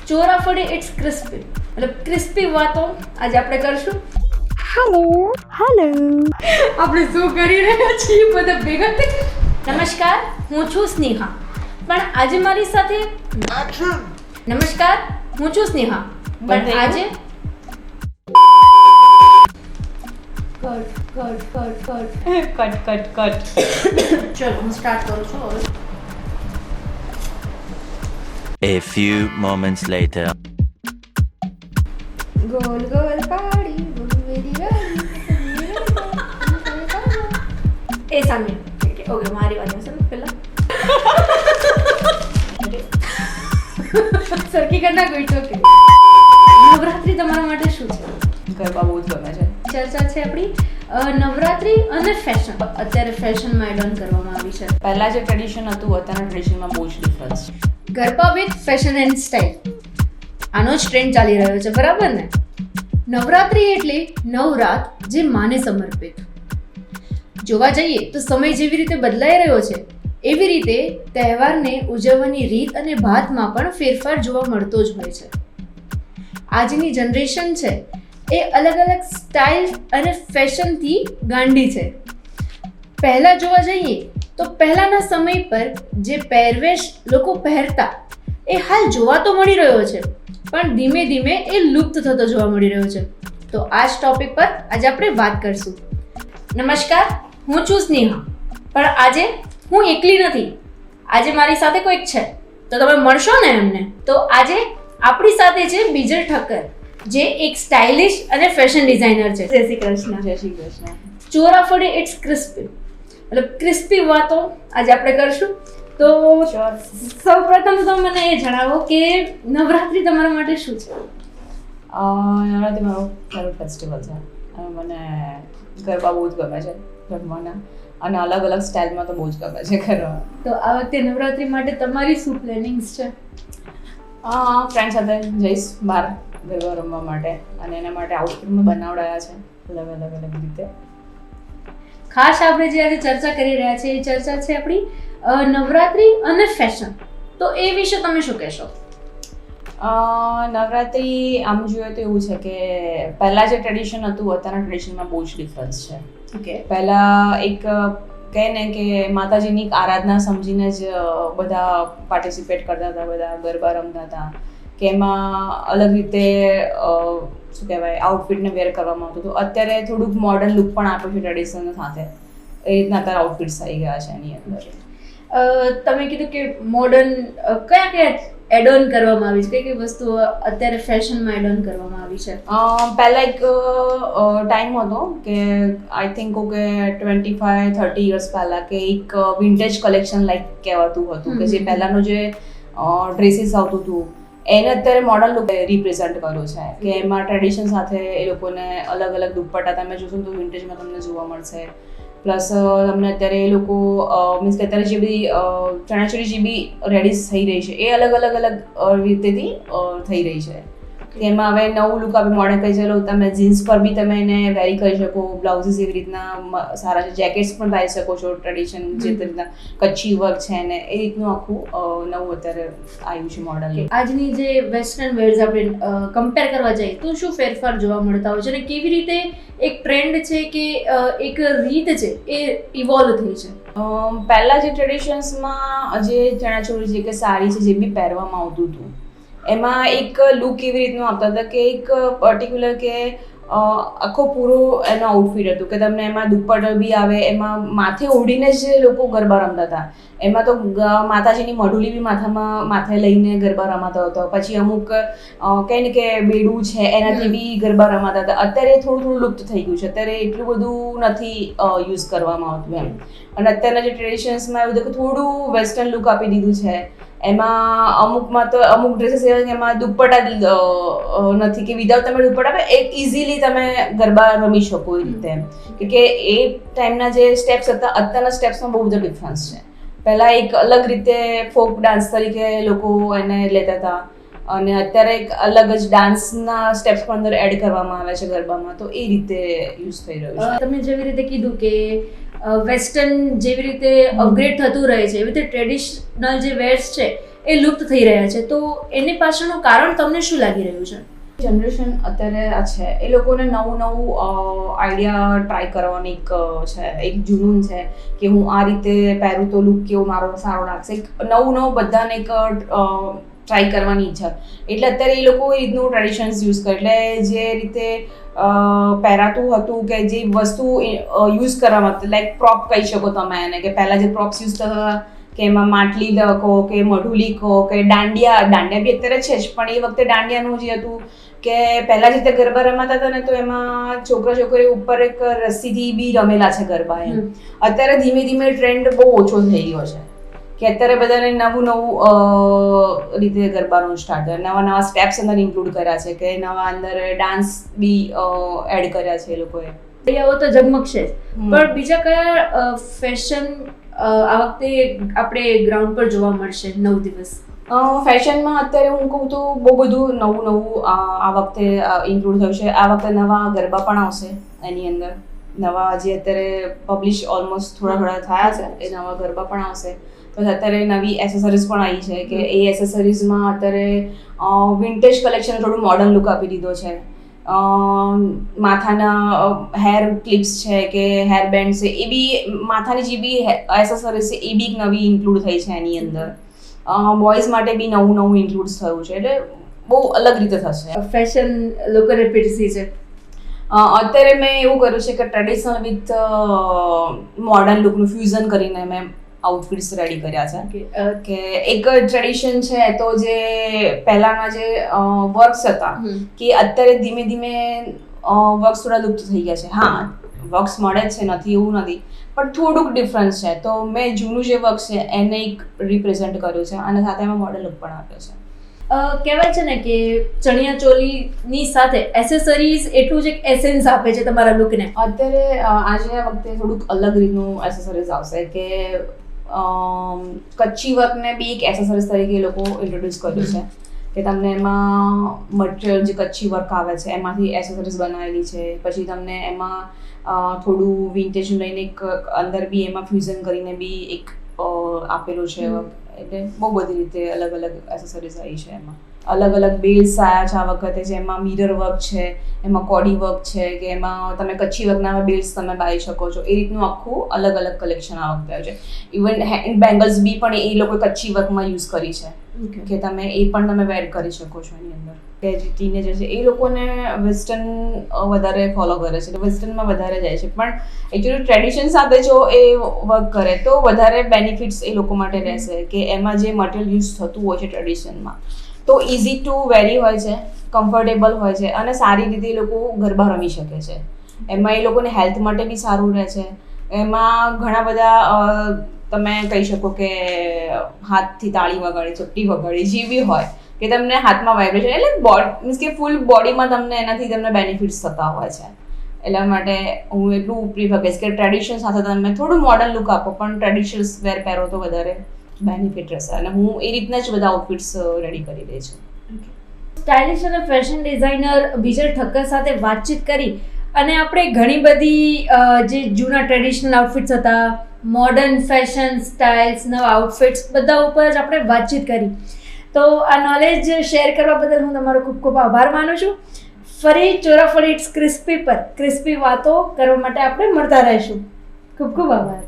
Chaura ફળે it's crispy, મતલબ crispy વાતો આજે આપણે કરશું. હેલો આપણે શું કરી રહ્યા છીએ બધા ભેગા થઈ. નમસ્કાર, હું છું સ્નેહા, પણ આજે મારી સાથે નમસ્કાર, હું છું સ્નેહા, પણ આજે કટ. ચલો હું સ્ટાર્ટ કરું છું હવે. A few moments later. Goal goal પાડી ગુરુવેરી રાણી એ સામે ઓકે મારી વાત છે પહેલા સરખી કરના ગઈ તો કે નવરાત્રી તમારા માટે શું છે? ગરબા બહુ જ ગમે છે. ચર્ચા છે આપણી નવરાત્રી અને ફેશન. અત્યારે ફેશનમાં એડ ઓન કરવામાં આવી છે. પહેલા જે ટ્રેડિશન હતું અત્યારના ટ્રેડિશનમાં બહુ જ ડિફરન્સ છે. Garba with fashion and style, આનો જ ટ્રેન્ડ ચાલી રહ્યો છે, બરાબર ને? નવરાત્રી એટલે નવરાત જે માને સમર્પિત. જોવા જઈએ તો સમય જેવી રીતે બદલાઈ રહ્યો છે એવી રીતે તહેવારને ઉજવવાની રીત અને ભાતમાં પણ ફેરફાર જોવા મળતો જ હોય છે. આજની જનરેશન છે એ અલગ અલગ સ્ટાઇલ અને ફેશનથી ગાંડી છે. પહેલાં જોવા જઈએ તો પહેલાંના સમય પર જે પહેરવેશ લોકો પહેરતા એ હાલ જોવા તો મળી રહ્યો છે, પણ ધીમે ધીમે એ લુપ્ત થતો જોવા મળી રહ્યો છે. તો આ જ ટોપિક પર આજે આપણે વાત કરશું. નમસ્કાર, હું છું સ્નેહા, પણ આજે હું એકલી નથી. આજે મારી સાથે કોઈક છે, તો તમે મળશો ને એમને. તો આજે આપણી સાથે છે બીજલ ઠક્કર, જે એક સ્ટાઇલિશ અને ફેશન ડિઝાઇનર છે. જય શ્રી કૃષ્ણ. જય શ્રી કૃષ્ણ. ચોરા ફળે ઇટ્સ ક્રિસ્પી, મતલબ ક્રિસ્પી વાતો આજે આપણે કરશું. તો સૌ પ્રથમ તો તમે મને એ જણાવો કે નવરાત્રી તમારા માટે શું છે? નવરાત્રી મારો ફેવરેટ ફેસ્ટિવલ છે અને મને ગરબા બહુ જ ગમે છે રમવાના, અને અલગ અલગ સ્ટાઇલમાં તો બહુ જ ગમે છે કરવા. તો આ વખતે નવરાત્રી માટે તમારી શું પ્લેનિંગ્સ છે? ફ્રેન્ડ સાથે જઈશ બહાર ગરબા રમવા માટે, અને એના માટે આઉટફિટ મેં બનાવડાયા છે અલગ અલગ રીતે. ખાસ આપણે જે આજે ચર્ચા કરી રહ્યા છીએ એ ચર્ચા છે આપણી નવરાત્રી અને ફેશન. તો એ વિશે તમે શું કહેશો? નવરાત્રી આમ જોઈએ તો એવું છે કે પહેલાં જે ટ્રેડિશન હતું અત્યારના ટ્રેડિશનમાં બહુ જ ડિફરન્સ છે. ઓકે. પહેલાં એક કહે ને કે માતાજીની એક આરાધના સમજીને જ બધા પાર્ટિસિપેટ કરતા હતા, બધા ગરબા રમતા હતા, કે એમાં અલગ રીતે શું કહેવાય આઉટફિટને વેર કરવામાં આવતું હતું. અત્યારે થોડુંક મોડર્ન લુક પણ આપ્યું છે ટ્રેડિશન સાથે, એ રીતના અત્યારે આઉટફિટ્સ આવી ગયા છે એની અંદર. તમે કીધું કે મોડર્ન કયા એડ ઓન કરવામાં આવી છે, કઈ કઈ વસ્તુઓ અત્યારે ફેશનમાં એડ ઓન કરવામાં આવી છે? પહેલાં એક ટાઈમ હતો કે આઈ થિંક કે 25-30 યર્સ પહેલાં કે એક વિન્ટેજ કલેક્શન લાઈક કહેવાતું હતું, કે જે પહેલાંનું જે ડ્રેસીસ આવતું હતું એને અત્યારે મોડર્ન લુક રિપ્રેઝન્ટ કર્યો છે, કે એમાં ટ્રેડિશન સાથે એ લોકોને અલગ અલગ દુપટ્ટા તમે જોશો તો વિન્ટેજમાં તમને જોવા મળશે. પ્લસ તમને અત્યારે એ લોકો મીન્સ કે અત્યારે જે બધી ચણાચોળી જે બી રેડીસ થઈ રહી છે એ અલગ અલગ રીતેથી થઈ રહી છે. એમાં હવે નવું લુક આપણે મોડર્ન કહી ચલો, તમે જીન્સ પર બી તમે એને વેરી કરી શકો, બ્લાઉઝીસ એવી રીતના સારા છે, જેકેટ્સ પણ પહેરી શકો છો ટ્રેડિશન જે રીતના કચ્છી વર્ક છે ને એ રીતનું આખું નવું અત્યારે આવ્યું છે મોડર્ન. આજની જે વેસ્ટર્ન વેર્સ આપણે કમ્પેર કરવા જઈએ તો શું ફેરફાર જોવા મળતા હોય છે અને કેવી રીતે એક ટ્રેન્ડ છે કે એક રીત છે એ ઇવોલ્વ થઈ છે? પહેલાં જે ટ્રેડિશન્સમાં જે ચણાચોળી છે કે સાડી છે જે બી પહેરવામાં આવતું હતું એમાં એક લુક એવી રીતનું આપતા હતા કે એક પર્ટિક્યુલર કે આખો પૂરો એનો આઉટફિટ હતું, કે તમને એમાં દુપટ્ટો બી આવે, એમાં માથે ઓઢીને જ લોકો ગરબા રમતા હતા. એમાં તો માતાજીની મઢુલી બી માથે લઈને ગરબા રમાતા હતા. પછી અમુક કહે ને કે બેડું છે એનાથી બી ગરબા રમાતા હતા. અત્યારે થોડું લુપ્ત થઈ ગયું છે, અત્યારે એટલું બધું નથી યુઝ કરવામાં આવતું એમ. અને અત્યારના જે ટ્રેડિશન્સમાં એવું દેખો થોડું વેસ્ટર્ન લુક આપી દીધું છે. એમાં અમુકમાં તો અમુક ડ્રેસીસ એવા કે એમાં દુપટ્ટા નથી, કે વિધાઉટ તમે દુપટ્ટા એક ઇઝીલી તમે ગરબા રમી શકો એ રીતે એમ. કે એ ટાઈમના જે સ્ટેપ્સ હતા અત્યારના સ્ટેપ્સમાં બહુ બધો ડિફરન્સ છે. પહેલાં એક અલગ રીતે ફોક ડાન્સ તરીકે લોકો એને લેતા હતા, અને અત્યારે એક અલગ જ ડાન્સના સ્ટેપ્સ પણ અંદર એડ કરવામાં આવે છે ગરબામાં, તો એ રીતે યુઝ થઈ રહ્યું છે. તમે જેવી રીતે કીધું કે વેસ્ટર્ન જેવી રીતે અપગ્રેડ થતું રહે છે એવી રીતે ટ્રેડિશનલ જે વેર્સ છે એ લુપ્ત થઈ રહ્યા છે, તો એની પાછળનું કારણ તમને શું લાગી રહ્યું છે? જનરેશન અત્યારે આ છે એ લોકોને નવું આઈડિયા ટ્રાય કરવાની એક જુનૂન છે કે હું આ રીતે પહેરું તો લુક કેવો મારો સારો લાગશે. એક નવું બધાને એક ટ્રાય કરવાની ઈચ્છા, એટલે અત્યારે એ લોકો એ રીતનું ટ્રેડિશન્સ યુઝ કરે. એટલે જે રીતે પહેરાતું હતું કે જે વસ્તુ યુઝ કરવામાં, લાઈક પ્રોપ કહી શકો તમે એને, કે પહેલાં જે પ્રોપ્સ યુઝ થતા હતા કે એમાં માટલી કહો કે મઢુલી કહો કે દાંડિયા બી અત્યારે છે જ, પણ એ વખતે દાંડિયાનું જે હતું કે પહેલાં જે રીતે ગરબા રમાતા હતા ને, તો એમાં છોકરીઓ ઉપર એક રસ્સીથી બી રમેલા છે ગરબા એમ. અત્યારે ધીમે ધીમે ટ્રેન્ડ બહુ ઓછો થઈ ગયો છે કે અત્યારે બધાને નવું રીતે ગરબાનું સ્ટાર્ટ કર્યા, નવા સ્ટેપ્સ અંદર ઇન્ક્લુડ કર્યા છે, કે નવા અંદર ડાન્સ બી એડ કર્યા છે એ લોકોએ. તો ઝગમગશે જ, પણ બીજા કયા ફેશન આ વખતે આપણે ગ્રાઉન્ડ પર જોવા મળશે 9 દિવસ? ફેશનમાં અત્યારે હું કહું તો બહુ બધું નવું આ વખતે ઇન્ક્લુડ થયું છે. આ વખતે નવા ગરબા પણ આવશે, એની અંદર નવા જે અત્યારે પબ્લિશ ઓલમોસ્ટ થોડા થયા છે એ નવા ગરબા પણ આવશે. પછી અત્યારે નવી એસેસરીઝ પણ આવી છે કે એ એસેસરીઝમાં અત્યારે વિન્ટેજ કલેક્શન થોડું મોડર્ન લુક આપી દીધો છે. માથાના હેર ક્લિપ્સ છે કે હેર બેન્ડ છે, એ બી માથાની જે બી એસેસરીઝ છે એ બી એક નવી ઇન્ક્લુડ થઈ છે એની અંદર. બોયઝ માટે બી નવું ઇન્ક્લુડ થયું છે, એટલે બહુ અલગ રીતે થશે. ફેશન લોકોને પીરસી છે. અત્યારે મેં એવું કર્યું છે કે ટ્રેડિશનલ વિથ મોડર્ન લુકનું ફ્યુઝન કરીને મેં આઉટફિટ્સ રેડી કર્યા છે. કે એક ટ્રેડિશન છે તો જે પહેલાના જે વર્ક્સ હતા કે અત્યારે ધીમે ધીમે વર્ક્સ થોડા લુપ્ત થઈ ગયા છે. હા, વર્ક્સ મળે જ છે, નથી એવું નથી, પણ થોડુંક ડિફરન્સ છે. તો મેં જૂનું જે વર્ક છે એને એક રિપ્રેઝેન્ટ કર્યું છે અને સાથે એમાં મોડલ લુક પણ આપ્યો છે. કહેવાય છે ને કે ચણિયા ચોલીની સાથે એસેસરીઝ એટલું જ એક એસેન્સ આપે છે તમારા લુકને. અત્યારે આજે આ વખતે થોડુંક અલગ રીતનું એસેસરીઝ આવશે કે કચ્છી વર્કને બી એક એસેસરીઝ તરીકે એ લોકો ઇન્ટ્રોડ્યુસ કર્યું છે કે તમને એમાં મટીરિયલ જે કચ્છી વર્ક આવે છે એમાંથી એસેસરીઝ બનાવેલી છે. પછી તમને એમાં થોડું વિન્ટેજ લઈને એક અંદર બી એમાં ફ્યુઝન કરીને બી એક આપેલું છે. એટલે બહુ બધી રીતે અલગ એસેસરીઝ આવી છે. એમાં અલગ બેલ્સ આવ્યા છે આ વખતે, જેમાં મિરર વર્ક છે, એમાં કોડી વર્ક છે, કે એમાં તમે કચ્છી વર્કના બેલ્સ તમે બાળી શકો છો. એ રીતનું આખું અલગ કલેક્શન આ વખતે આવ્યું છે. ઇવન હેન્ડ બેંગલ્સ બી પણ એ લોકોએ કચ્છી વર્કમાં યુઝ કરી છે કે તમે એ પણ તમે વેર કરી શકો છો એની અંદર. કે જે ટીનેજર છે એ લોકોને વેસ્ટર્ન વધારે ફોલો કરે છે, વેસ્ટર્નમાં વધારે જાય છે, પણ એકચ્યુઅલી ટ્રેડિશન સાથે જો એ વર્ક કરે તો વધારે બેનિફિટ્સ એ લોકો માટે રહેશે. કે એમાં જે મટીરિયલ યુઝ થતું હોય છે ટ્રેડિશનમાં, તો ઇઝી ટુ વેરી હોય છે, કમ્ફર્ટેબલ હોય છે અને સારી રીતે એ લોકો ગરબા રમી શકે છે. એમાં એ લોકોને હેલ્થ માટે બી સારું રહે છે. એમાં ઘણા બધા તમે કહી શકો કે હાથથી તાળી વગાડી, ચપટી વગાડી, જે બી હોય કે તમને હાથમાં વાઇબ્રેશન, એટલે મીન્સ કે ફૂલ બોડીમાં તમને એનાથી તમને બેનિફિટ્સ થતા હોય છે. એટલા માટે હું એટલું પ્રિફર કરીશ કે ટ્રેડિશન સાથે તમે થોડું મોડર્ન લુક આપો, પણ ટ્રેડિશનલ વેર પહેરો તો વધારે બેનિફિટ રહેશે. અને હું એ રીતના જ બધા આઉટફિટ્સ રેડી કરી દે છું. સ્ટાઇલિશ અને ફેશન ડિઝાઇનર વિજય ઠક્કર સાથે વાતચીત કરી અને આપણે ઘણી બધી જે જૂના ટ્રેડિશનલ આઉટફિટ્સ હતા, મોડર્ન ફેશન સ્ટાઇલ્સ, નવા આઉટફિટ્સ, બધા ઉપર જ આપણે વાતચીત કરી. તો આ નોલેજ શેર કરવા બદલ હું તમારો ખૂબ ખૂબ આભાર માનું છું. ફરી ચોરાફળી ઇટ્સ ક્રિસ્પી પર ક્રિસ્પી વાતો કરવા માટે આપણે મળતા રહીશું. ખૂબ ખૂબ આભાર.